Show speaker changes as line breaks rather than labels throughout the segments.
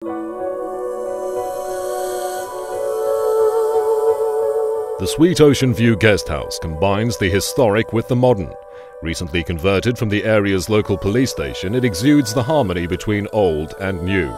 The Sweet Ocean View Guesthouse combines the historic with the modern. Recently converted from the area's local police station, it exudes the harmony between old and new.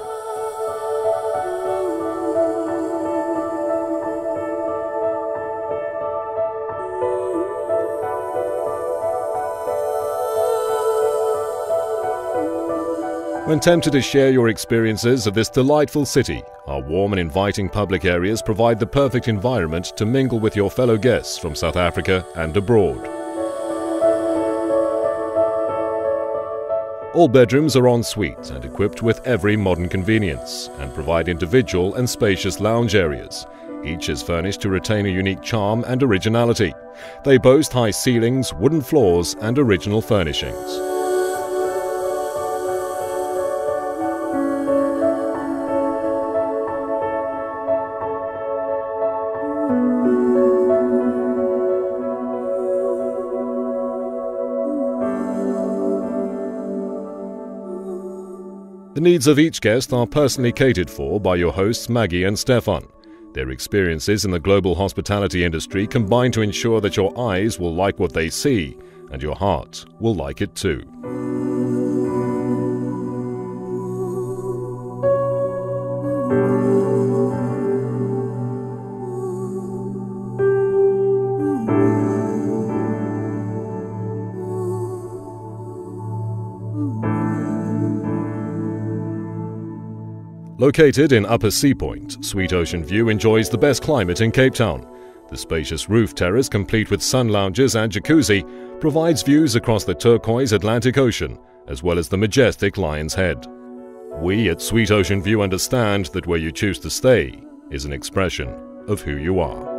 When tempted to share your experiences of this delightful city, our warm and inviting public areas provide the perfect environment to mingle with your fellow guests from South Africa and abroad. All bedrooms are en suite and equipped with every modern convenience, and provide individual and spacious lounge areas. Each is furnished to retain a unique charm and originality. They boast high ceilings, wooden floors, and original furnishings. The needs of each guest are personally catered for by your hosts Maggie and Stefan. Their experiences in the global hospitality industry combine to ensure that your eyes will like what they see, and your heart will like it too. Located in Upper Sea Point, Sweet Ocean View enjoys the best climate in Cape Town. The spacious roof terrace, complete with sun lounges and jacuzzi, provides views across the turquoise Atlantic Ocean, as well as the majestic Lion's Head. We at Sweet Ocean View understand that where you choose to stay is an expression of who you are.